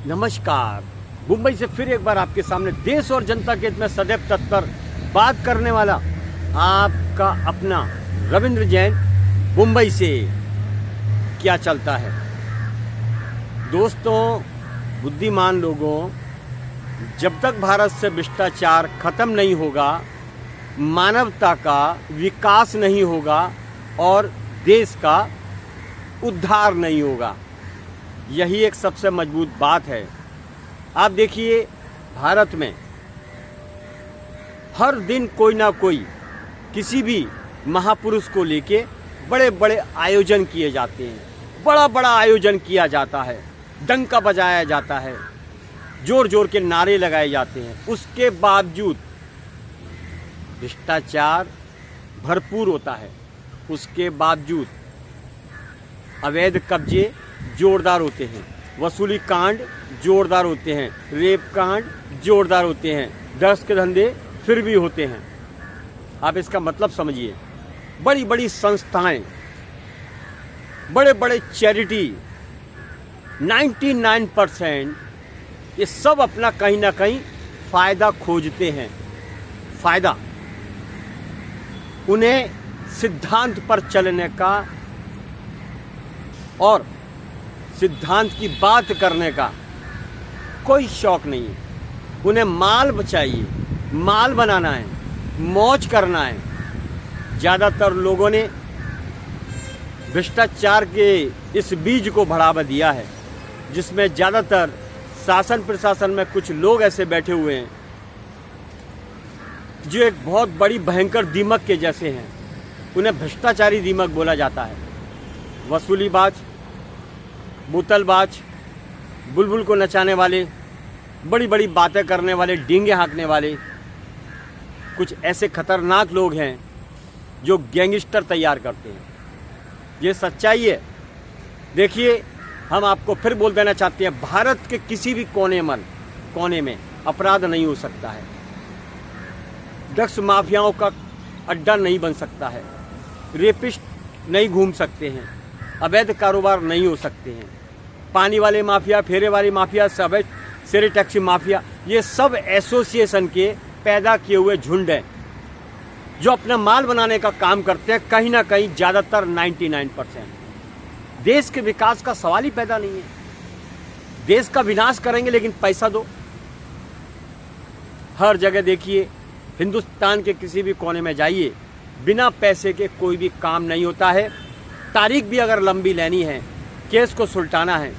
नमस्कार। मुंबई से फिर एक बार आपके सामने देश और जनता के हित में सदैव तत्पर बात करने वाला आपका अपना रविंद्र जैन, मुंबई से। क्या चलता है दोस्तों, बुद्धिमान लोगों, जब तक भारत से भ्रष्टाचार खत्म नहीं होगा, मानवता का विकास नहीं होगा और देश का उद्धार नहीं होगा। यही एक सबसे मजबूत बात है। आप देखिए, भारत में हर दिन कोई ना कोई किसी भी महापुरुष को लेके बड़े बड़े आयोजन किए जाते हैं, बड़ा बड़ा आयोजन किया जाता है, डंका बजाया जाता है, जोर जोर के नारे लगाए जाते हैं। उसके बावजूद भ्रष्टाचार भरपूर होता है। उसके बावजूद अवैध कब्जे जोरदार होते हैं, वसूली कांड जोरदार होते हैं, रेप कांड जोरदार होते हैं, ड्रग्स के धंधे फिर भी होते हैं। आप इसका मतलब समझिए, बड़ी बड़ी संस्थाएं, बड़े बड़े चैरिटी, 99% ये सब अपना कहीं ना कहीं फ़ायदा खोजते हैं। फ़ायदा, उन्हें सिद्धांत पर चलने का और सिद्धांत की बात करने का कोई शौक नहीं है। उन्हें माल चाहिए, माल बनाना है, मौज करना है। ज़्यादातर लोगों ने भ्रष्टाचार के इस बीज को बढ़ावा दिया है, जिसमें ज़्यादातर शासन प्रशासन में कुछ लोग ऐसे बैठे हुए हैं जो एक बहुत बड़ी भयंकर दीमक के जैसे हैं। उन्हें भ्रष्टाचारी दीमक बोला जाता है। वसूलीबाज, बोतलबाज, बुलबुल को नचाने वाले, बड़ी बड़ी बातें करने वाले, डींगे हाँकने वाले कुछ ऐसे खतरनाक लोग हैं जो गैंगस्टर तैयार करते हैं। ये सच्चाई है। देखिए, हम आपको फिर बोल देना चाहते हैं, भारत के किसी भी कोने में अपराध नहीं हो सकता है। ड्रग्स माफियाओं का अड्डा नहीं बन सकता है, रेपिस्ट नहीं घूम सकते हैं, अवैध कारोबार नहीं हो सकते हैं। पानी वाले माफिया, फेरे वाली माफिया, सब शेरे टैक्सी माफिया, ये सब एसोसिएशन के पैदा किए हुए झुंड हैं जो अपना माल बनाने का काम करते हैं। कहीं ना कहीं ज़्यादातर 99% देश के विकास का सवाल ही पैदा नहीं है। देश का विनाश करेंगे लेकिन पैसा दो। हर जगह देखिए, हिंदुस्तान के किसी भी कोने में जाइए, बिना पैसे के कोई भी काम नहीं होता है। तारीख भी अगर लंबी लेनी है, केस को सुलटाना है,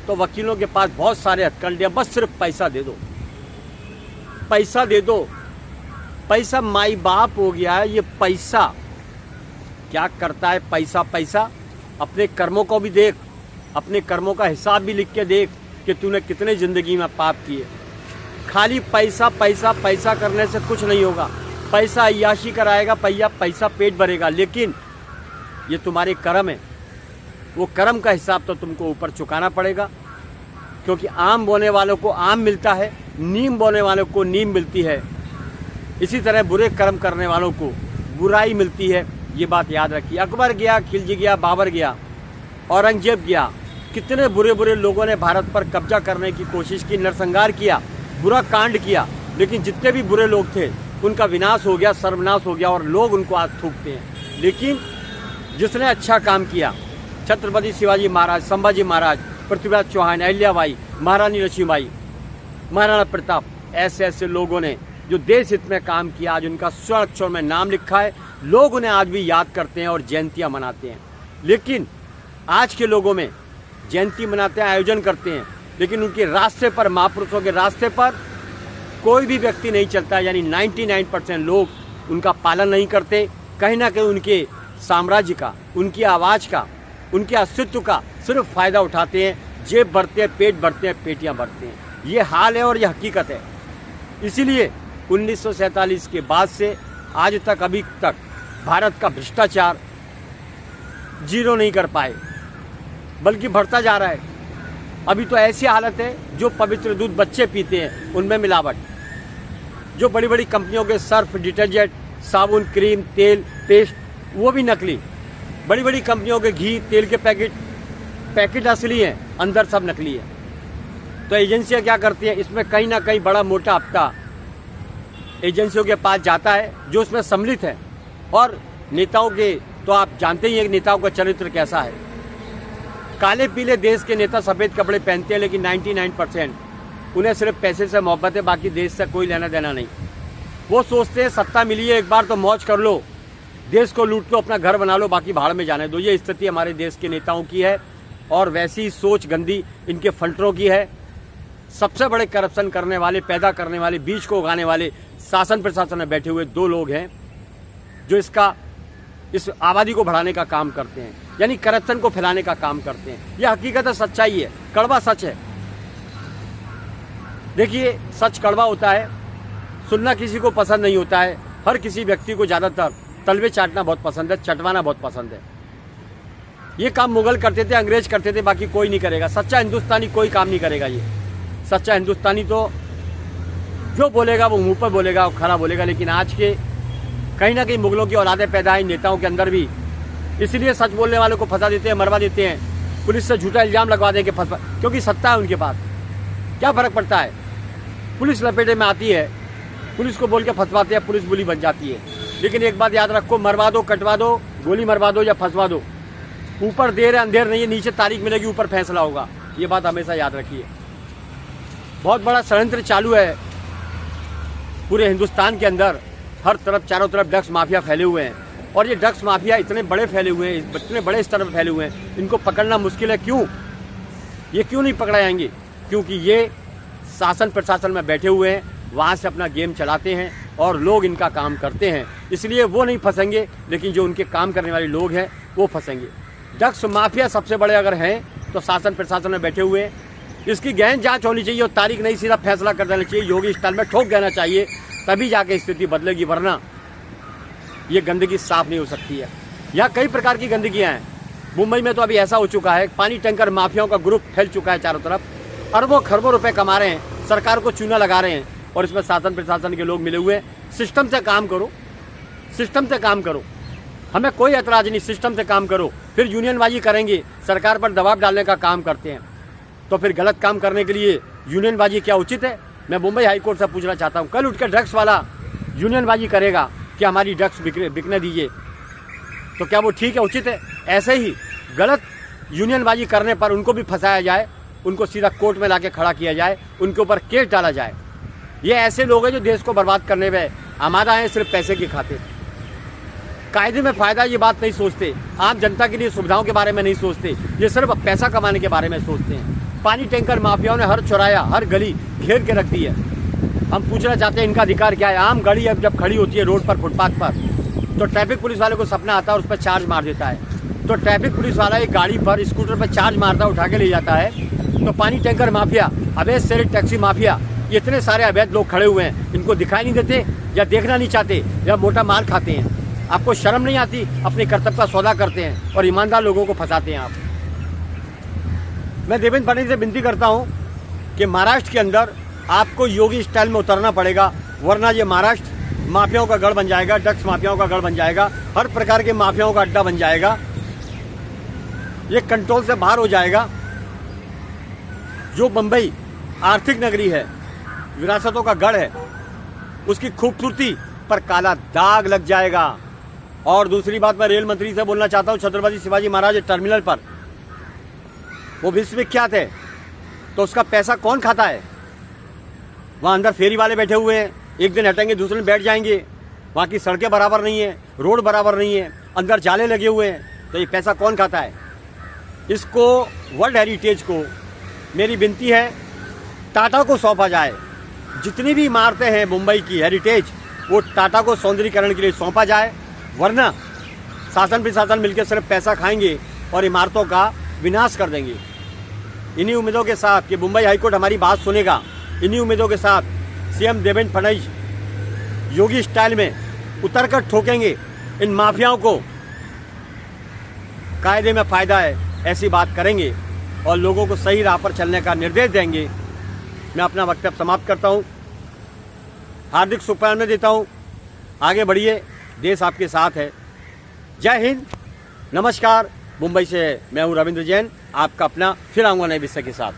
तो वकीलों के पास बहुत सारे हथकंडे हैं। बस सिर्फ पैसा दे दो, पैसा दे दो। पैसा माई बाप हो गया है। ये पैसा क्या करता है? पैसा अपने कर्मों को भी देख, अपने कर्मों का हिसाब भी लिख के देख कि तूने कितने ज़िंदगी में पाप किए। खाली पैसा करने से कुछ नहीं होगा। पैसा अय्याशी कराएगा, पैसा पेट भरेगा, लेकिन ये तुम्हारे कर्म है। वो कर्म का हिसाब तो तुमको ऊपर चुकाना पड़ेगा, क्योंकि आम बोने वालों को आम मिलता है, नीम बोने वालों को नीम मिलती है। इसी तरह बुरे कर्म करने वालों को बुराई मिलती है। ये बात याद रखिए। अकबर गया, खिलजी गया, बाबर गया, औरंगजेब गया, कितने बुरे बुरे लोगों ने भारत पर कब्जा करने की कोशिश की, नरसंहार किया, बुरा कांड किया, लेकिन जितने भी बुरे लोग थे उनका विनाश हो गया, सर्वनाश हो गया और लोग उनको आज थूकते हैं। लेकिन जिसने अच्छा काम किया, छत्रपति शिवाजी महाराज, संभाजी महाराज, पृथ्वीराज चौहान, अहिल्याबाई, महारानी लक्ष्मीबाई, महाराणा प्रताप, ऐसे ऐसे लोगों ने जो देश हित में काम किया, आज उनका स्वर्ण अक्षर में नाम लिखा है। लोग उन्हें आज भी याद करते हैं और जयंतियाँ मनाते हैं। लेकिन आज के लोगों में जयंती मनाते हैं, आयोजन करते हैं, लेकिन उनके रास्ते पर, महापुरुषों के रास्ते पर कोई भी व्यक्ति नहीं चलता। यानी 99% लोग उनका पालन नहीं करते। कहीं ना कहीं उनके साम्राज्य का, उनकी आवाज़ का, उनके अस्तित्व का सिर्फ फ़ायदा उठाते हैं। जेब भरते हैं, पेट भरते हैं, पेटियां भरते हैं। ये हाल है और ये हकीकत है। इसीलिए 1947 के बाद से आज तक, अभी तक भारत का भ्रष्टाचार जीरो नहीं कर पाए, बल्कि बढ़ता जा रहा है। अभी तो ऐसी हालत है, जो पवित्र दूध बच्चे पीते हैं उनमें मिलावट, जो बड़ी बड़ी कंपनियों के सर्फ, डिटर्जेंट, साबुन, क्रीम, तेल, पेस्ट, वो भी नकली। बड़ी बड़ी कंपनियों के घी, तेल के पैकेट असली हैं, अंदर सब नकली है। तो एजेंसियां क्या करती हैं, इसमें कहीं ना कहीं बड़ा मोटा हफ्ता एजेंसियों के पास जाता है जो उसमें सम्मिलित है। और नेताओं के तो आप जानते ही हैं कि नेताओं का चरित्र कैसा है। काले पीले देश के नेता सफ़ेद कपड़े पहनते हैं, लेकिन 99% उन्हें सिर्फ पैसे से मोहब्बत है, बाकी देश से कोई लेना देना नहीं। वो सोचते हैं सत्ता मिली है एक बार तो मौज कर लो, देश को लूट लो, अपना घर बना लो, बाकी भाड़ में जाने दो। ये स्थिति हमारे देश के नेताओं की है और वैसी सोच गंदी इनके फंटरों की है। सबसे बड़े करप्शन करने वाले, पैदा करने वाले, बीज को उगाने वाले शासन प्रशासन में बैठे हुए दो लोग हैं जो इस आबादी को बढ़ाने का काम करते हैं, यानी करप्शन को फैलाने का काम करते हैं। यह हकीकत है, सच्चाई है, कड़वा सच है। देखिए, सच कड़वा होता है, सुनना किसी को पसंद नहीं होता है। हर किसी व्यक्ति को ज़्यादातर तलवे चाटना बहुत पसंद है, चटवाना बहुत पसंद है। ये काम मुगल करते थे, अंग्रेज करते थे, बाकी कोई नहीं करेगा। सच्चा हिंदुस्तानी कोई काम नहीं करेगा। ये सच्चा हिंदुस्तानी तो जो बोलेगा वो मुंह पर बोलेगा और खरा बोलेगा। लेकिन आज के कहीं ना कहीं मुगलों की औलादें पैदा हैं नेताओं के अंदर भी, इसलिए सच बोलने वालों को फंसा देते हैं, मरवा देते हैं, पुलिस से झूठा इल्जाम लगवा देंगे फंसा, क्योंकि सत्ता है उनके पास। क्या फ़र्क पड़ता है, पुलिस लपेटे में आती है, पुलिस को बोल के फंसवाते हैं, पुलिस बुली बन जाती है। लेकिन एक बात याद रखो, मरवा दो, कटवा दो, गोली मरवा दो या फंसवा दो, ऊपर देर है अंधेर नहीं है, नीचे तारीख मिलेगी, ऊपर फैसला होगा। ये बात हमेशा याद रखिए। बहुत बड़ा षड्यंत्र चालू है पूरे हिंदुस्तान के अंदर। हर तरफ, चारों तरफ ड्रग्स माफिया फैले हुए हैं और ये ड्रग्स माफिया इतने बड़े फैले हुए हैं, इतने बड़े स्तर पर फैले हुए हैं, इनको पकड़ना मुश्किल है। क्यों? ये क्यों नहीं पकड़ा जाएंगे? क्योंकि ये शासन प्रशासन में बैठे हुए हैं, वहाँ से अपना गेम चलाते हैं और लोग इनका काम करते हैं, इसलिए वो नहीं फंसेंगे, लेकिन जो उनके काम करने वाले लोग हैं वो फंसेंगे। ड्रग्स माफिया सबसे बड़े अगर हैं तो शासन प्रशासन में बैठे हुए हैं। इसकी गहन जांच होनी चाहिए और तारीख नहीं, सीधा फैसला कर देना चाहिए, योगी स्टाइल में ठोक देना चाहिए, तभी जाके स्थिति बदलेगी, वरना ये गंदगी साफ नहीं हो सकती है। यहाँ कई प्रकार की गंदगियाँ हैं। मुंबई में तो अभी ऐसा हो चुका है, पानी टैंकर माफियाओं का ग्रुप फैल चुका है चारों तरफ, अरबों खरबों रुपए कमा रहे हैं, सरकार को चूना लगा रहे हैं और इसमें शासन प्रशासन के लोग मिले हुए हैं। सिस्टम से काम करो, सिस्टम से काम करो, हमें कोई एतराज नहीं, सिस्टम से काम करो। फिर यूनियनबाजी करेंगे, सरकार पर दबाव डालने का काम करते हैं, तो फिर गलत काम करने के लिए यूनियनबाजी क्या उचित है? मैं मुंबई हाईकोर्ट से पूछना चाहता हूँ, कल उठ कर ड्रग्स वाला यूनियनबाजी करेगा कि हमारी ड्रग्स बिकने दीजिए, तो क्या वो ठीक है, उचित है? ऐसे ही गलत यूनियनबाजी करने पर उनको भी फंसाया जाए, उनको सीधा कोर्ट में लाके खड़ा किया जाए, उनके ऊपर केस डाला जाए। ये ऐसे लोग हैं जो देश को बर्बाद करने में आमादा हैं, सिर्फ पैसे की खातिर। कायदे में फ़ायदा ये बात नहीं सोचते, आम जनता के लिए सुविधाओं के बारे में नहीं सोचते, ये सिर्फ पैसा कमाने के बारे में सोचते हैं। पानी टैंकर माफियाओं ने हर चौराया, हर गली घेर के रख दी है। हम पूछना चाहते हैं इनका अधिकार क्या है? आम गाड़ी अब जब खड़ी होती है रोड पर, फुटपाथ पर, तो ट्रैफिक पुलिस वाले को सपना आता है और उस पर चार्ज मार देता है। तो ट्रैफिक पुलिस वाला एक गाड़ी पर, स्कूटर पर चार्ज मारता है, उठा के ले जाता है। तो पानी टैंकर माफिया, अवैध सैरिक टैक्सी माफिया, इतने सारे अवैध लोग खड़े हुए हैं, इनको दिखाई नहीं देते या देखना नहीं चाहते या मोटा माल खाते हैं। आपको शर्म नहीं आती? अपने कर्तव्य का सौदा करते हैं और ईमानदार लोगों को फंसाते हैं आप। मैं देवेंद्र फडणवीस से विनती करता हूं कि महाराष्ट्र के अंदर आपको योगी स्टाइल में उतरना पड़ेगा, वरना ये महाराष्ट्र माफियाओं का गढ़ बन जाएगा, ड्रग्स माफियाओं का गढ़ बन जाएगा, हर प्रकार के माफियाओं का अड्डा बन जाएगा। ये कंट्रोल से बाहर हो जाएगा। जो मुंबई आर्थिक नगरी है, विरासतों का गढ़ है, उसकी खूबसूरती पर काला दाग लग जाएगा। और दूसरी बात, मैं रेल मंत्री से बोलना चाहता हूँ, छत्रपति शिवाजी महाराज टर्मिनल पर वो विश्वविख्यात है, तो उसका पैसा कौन खाता है? वहाँ अंदर फेरी वाले बैठे हुए हैं, एक दिन हटेंगे दूसरे दिन बैठ जाएंगे। वहाँ की सड़कें बराबर नहीं है, रोड बराबर नहीं है, अंदर जाले लगे हुए हैं, तो ये पैसा कौन खाता है? इसको, वर्ल्ड हेरिटेज को मेरी विनती है, टाटा को सौंपा जाए। जितनी भी इमारतें हैं मुंबई की हेरिटेज, वो टाटा को सौंदर्यीकरण के लिए सौंपा जाए, वरना शासन प्रशासन मिलकर सिर्फ पैसा खाएंगे और इमारतों का विनाश कर देंगे। इन्हीं उम्मीदों के साथ कि मुंबई हाईकोर्ट हमारी बात सुनेगा, इन्हीं उम्मीदों के साथ सीएम देवेंद्र फडणवीस योगी स्टाइल में उतरकर ठोकेंगे इन माफियाओं को। कायदे में फ़ायदा है, ऐसी बात करेंगे और लोगों को सही राह पर चलने का निर्देश देंगे। मैं अपना वक्तव्य समाप्त करता हूँ, हार्दिक शुभकामनाएं देता हूँ। आगे बढ़िए, देश आपके साथ है। जय हिंद, नमस्कार। मुंबई से मैं हूँ रविंद्र जैन, आपका अपना। फिर आऊँगा नए विषय के साथ।